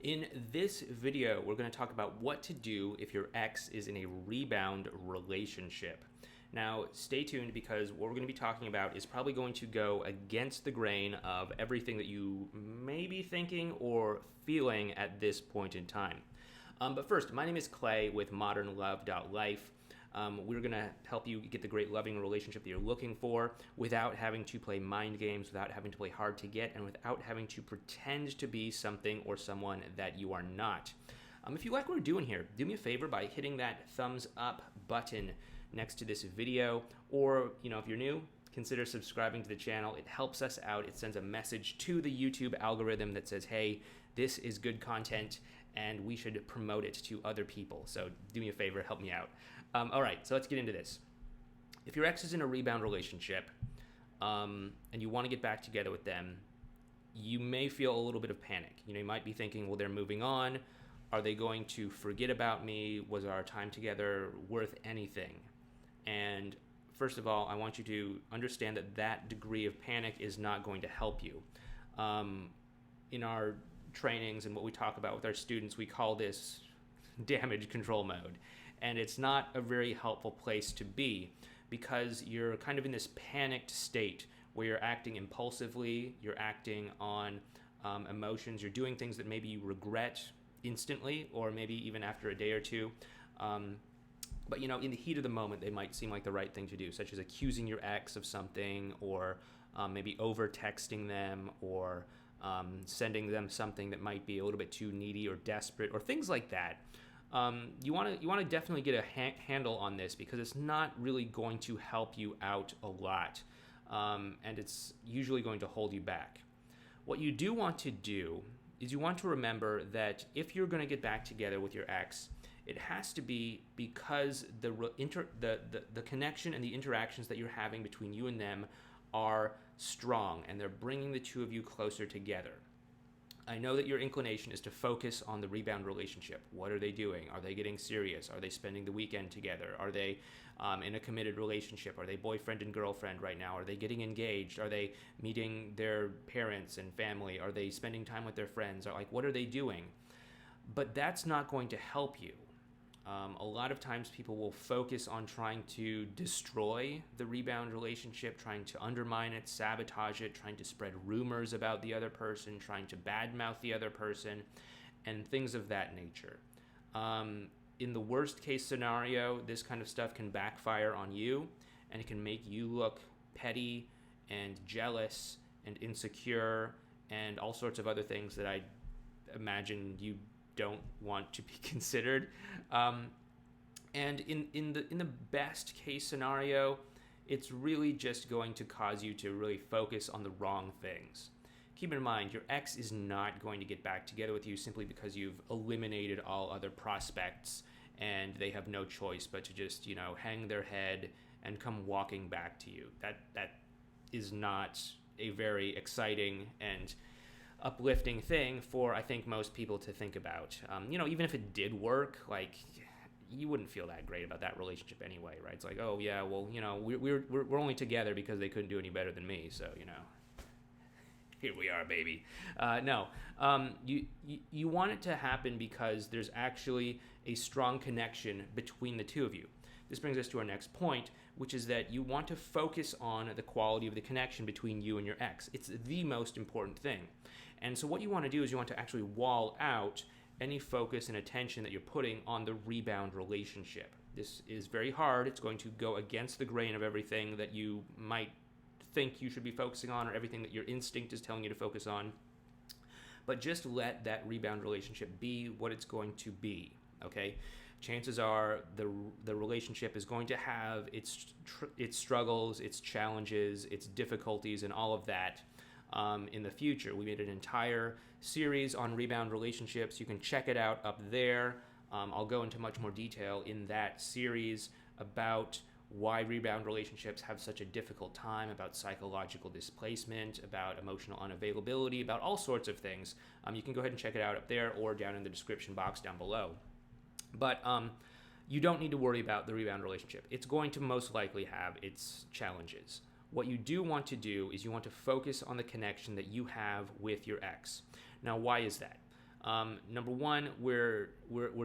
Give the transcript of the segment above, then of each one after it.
In this video, we're going to talk about what to do if your ex is in a rebound relationship. Now, stay tuned because what we're going to be talking about is probably going to go against the grain of everything that you may be thinking or feeling at this point in time. But first, my name is Clay with modernlove.life. We're going to help you get the great loving relationship that you're looking for without having to play mind games, without having to play hard to get, and without having to pretend to be something or someone that you are not. If you like what we're doing here, do me a favor by hitting that thumbs up button next to this video, or if you're new, consider subscribing to the channel. It helps us out. It sends a message to the YouTube algorithm that says, hey, this is good content and we should promote it to other people. So do me a favor, help me out. All right, so let's get into this. If your ex is in a rebound relationship and you want to get back together with them, you may feel a little bit of panic. You might be thinking, well, they're moving on. Are they going to forget about me? Was our time together worth anything? And first of all, I want you to understand that that degree of panic is not going to help you. In our trainings and what we talk about with our students, we call this damage control mode. And it's not a very helpful place to be because you're kind of in this panicked state where you're acting impulsively, you're acting on emotions, you're doing things that maybe you regret instantly or maybe even after a day or two. But in the heat of the moment, they might seem like the right thing to do, such as accusing your ex of something or maybe over texting them or sending them something that might be a little bit too needy or desperate or things like that. You want to definitely get a handle on this because it's not really going to help you out a lot, and it's usually going to hold you back. What you do want to do is you want to remember that if you're going to get back together with your ex, it has to be because the connection and the interactions that you're having between you and them are strong and they're bringing the two of you closer together. I know that your inclination is to focus on the rebound relationship. What are they doing? Are they getting serious? Are they spending the weekend together? Are they in a committed relationship? Are they boyfriend and girlfriend right now? Are they getting engaged? Are they meeting their parents and family? Are they spending time with their friends? What are they doing? But that's not going to help you. A lot of times people will focus on trying to destroy the rebound relationship, trying to undermine it, sabotage it, trying to spread rumors about the other person, trying to badmouth the other person, and things of that nature. In the worst case scenario, this kind of stuff can backfire on you, and it can make you look petty and jealous and insecure and all sorts of other things that I imagine you don't want to be considered. And in the best case scenario, it's really just going to cause you to really focus on the wrong things. Keep in mind, your ex is not going to get back together with you simply because you've eliminated all other prospects and they have no choice but to just, hang their head and come walking back to you. That is not a very exciting and uplifting thing for, I think, most people to think about. Even if it did work, you wouldn't feel that great about that relationship anyway, right? It's like, oh yeah, well, we're only together because they couldn't do any better than me, so here we are, baby. No, you want it to happen because there's actually a strong connection between the two of you. This brings us to our next point, which is that you want to focus on the quality of the connection between you and your ex. It's the most important thing. And so what you want to do is you want to actually wall out any focus and attention that you're putting on the rebound relationship. This is very hard. It's going to go against the grain of everything that you might think you should be focusing on or everything that your instinct is telling you to focus on. But just let that rebound relationship be what it's going to be, okay? Chances are the relationship is going to have its struggles, its challenges, its difficulties, and all of that in the future. We made an entire series on rebound relationships. You can check it out up there. I'll go into much more detail in that series about why rebound relationships have such a difficult time, about psychological displacement, about emotional unavailability, about all sorts of things. You can go ahead and check it out up there or down in the description box down below. But you don't need to worry about the rebound relationship. It's going to most likely have its challenges. What you do want to do is you want to focus on the connection that you have with your ex. Now, why is that? Number one, we're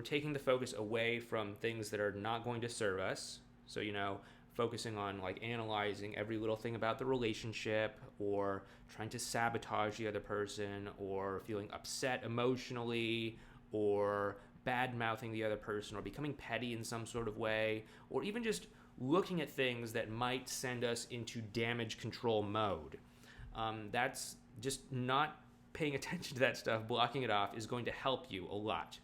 taking the focus away from things that are not going to serve us. So, focusing on like analyzing every little thing about the relationship, or trying to sabotage the other person, or feeling upset emotionally, or bad mouthing the other person, or becoming petty in some sort of way, or even just looking at things that might send us into damage control mode. That's just not paying attention to that stuff. Blocking it off is going to help you a lot.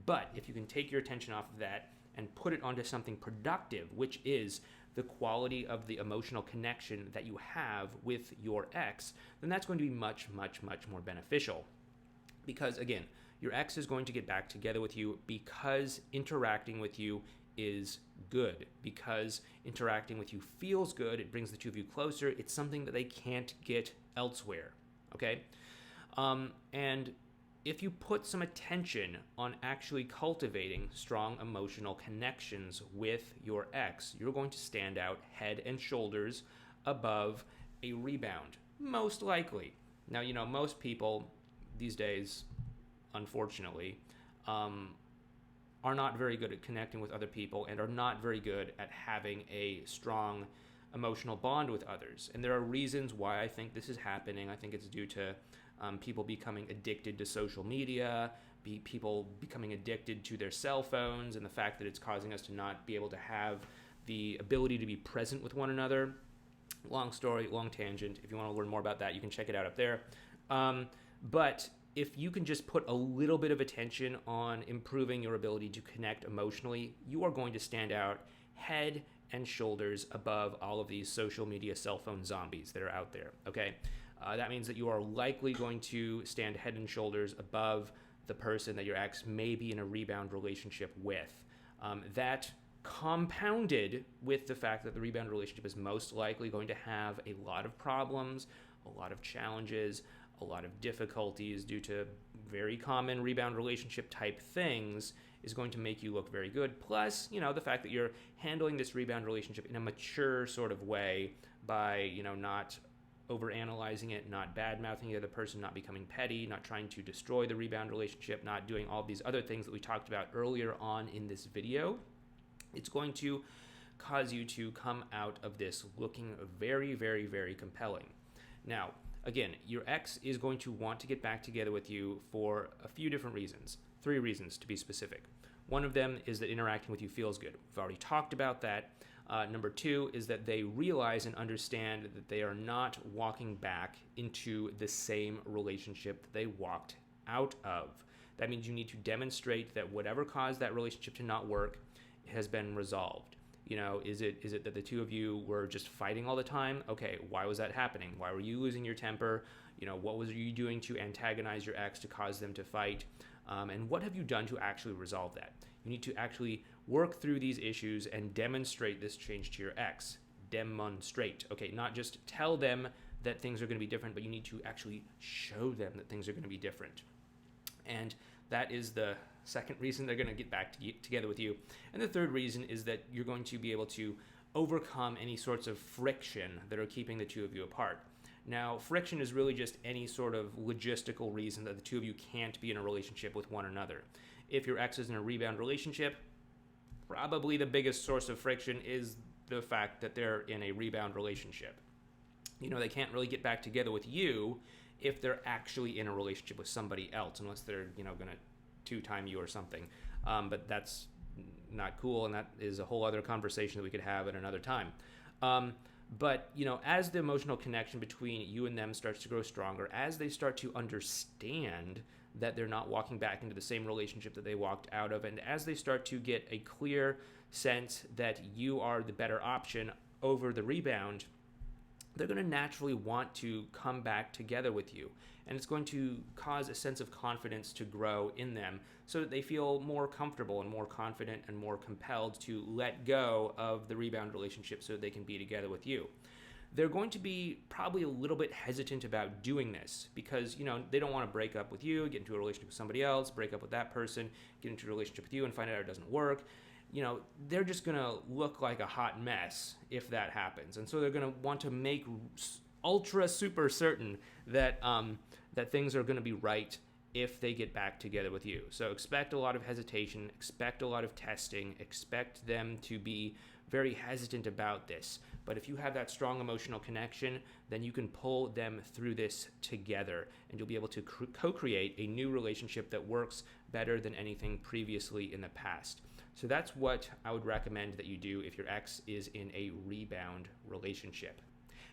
But if you can take your attention off of that and put it onto something productive, which is the quality of the emotional connection that you have with your ex, then that's going to be much, much, much more beneficial. Because again, your ex is going to get back together with you because interacting with you is good, because interacting with you feels good. It brings the two of you closer. It's something that they can't get elsewhere. Okay? And if you put some attention on actually cultivating strong emotional connections with your ex, you're going to stand out head and shoulders above a rebound, most likely. Now, most people these days, unfortunately, are not very good at connecting with other people and are not very good at having a strong emotional bond with others. And there are reasons why I think this is happening. I think it's due to people becoming addicted to social media, people becoming addicted to their cell phones, and the fact that it's causing us to not be able to have the ability to be present with one another. Long story, long tangent. If you want to learn more about that, you can check it out up there. But if you can just put a little bit of attention on improving your ability to connect emotionally, you are going to stand out head and shoulders above all of these social media cell phone zombies that are out there, okay? That means that you are likely going to stand head and shoulders above the person that your ex may be in a rebound relationship with. That compounded with the fact that the rebound relationship is most likely going to have a lot of problems, a lot of challenges, a lot of difficulties due to very common rebound relationship type things, is going to make you look very good. Plus, the fact that you're handling this rebound relationship in a mature sort of way by, not overanalyzing it, not bad-mouthing the other person, not becoming petty, not trying to destroy the rebound relationship, not doing all these other things that we talked about earlier on in this video. It's going to cause you to come out of this looking very, very, very compelling. Now, again, your ex is going to want to get back together with you for a few different reasons. 3 reasons to be specific. One of them is that interacting with you feels good. We've already talked about that. Number 2 is that they realize and understand that they are not walking back into the same relationship that they walked out of. That means you need to demonstrate that whatever caused that relationship to not work has been resolved. Is it that the two of you were just fighting all the time? Okay, why was that happening? Why were you losing your temper? What was you doing to antagonize your ex to cause them to fight? And what have you done to actually resolve that? You need to actually work through these issues and demonstrate this change to your ex. Demonstrate. Okay, not just tell them that things are going to be different, but you need to actually show them that things are going to be different. And that is the second reason they're going to get back together with you. And the third reason is that you're going to be able to overcome any sorts of friction that are keeping the two of you apart. Now, friction is really just any sort of logistical reason that the two of you can't be in a relationship with one another. If your ex is in a rebound relationship, probably the biggest source of friction is the fact that they're in a rebound relationship. They can't really get back together with you if they're actually in a relationship with somebody else, unless they're, going to two-time you or something. But that's not cool, and that is a whole other conversation that we could have at another time. But, as the emotional connection between you and them starts to grow stronger, as they start to understand that they're not walking back into the same relationship that they walked out of, and as they start to get a clear sense that you are the better option over the rebound, they're going to naturally want to come back together with you. And it's going to cause a sense of confidence to grow in them so that they feel more comfortable and more confident and more compelled to let go of the rebound relationship so that they can be together with you. They're going to be probably a little bit hesitant about doing this because, they don't want to break up with you, get into a relationship with somebody else, break up with that person, get into a relationship with you and find out it doesn't work. They're just going to look like a hot mess if that happens. And so they're going to want to make ultra super certain that that things are going to be right if they get back together with you. So expect a lot of hesitation, expect a lot of testing, expect them to be very hesitant about this. But if you have that strong emotional connection, then you can pull them through this together, and you'll be able to co-create a new relationship that works better than anything previously in the past. So that's what I would recommend that you do if your ex is in a rebound relationship.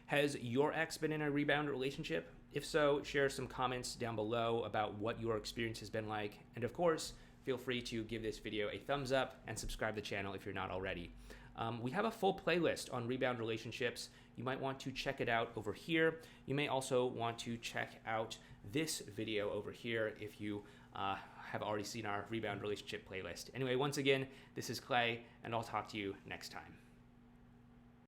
Has your ex been in a rebound relationship? If so, share some comments down below about what your experience has been like. And of course, feel free to give this video a thumbs up and subscribe to the channel if you're not already. We have a full playlist on rebound relationships. You might want to check it out over here. You may also want to check out this video over here if you have already seen our rebound relationship playlist. Anyway, once again, this is Clay, and I'll talk to you next time.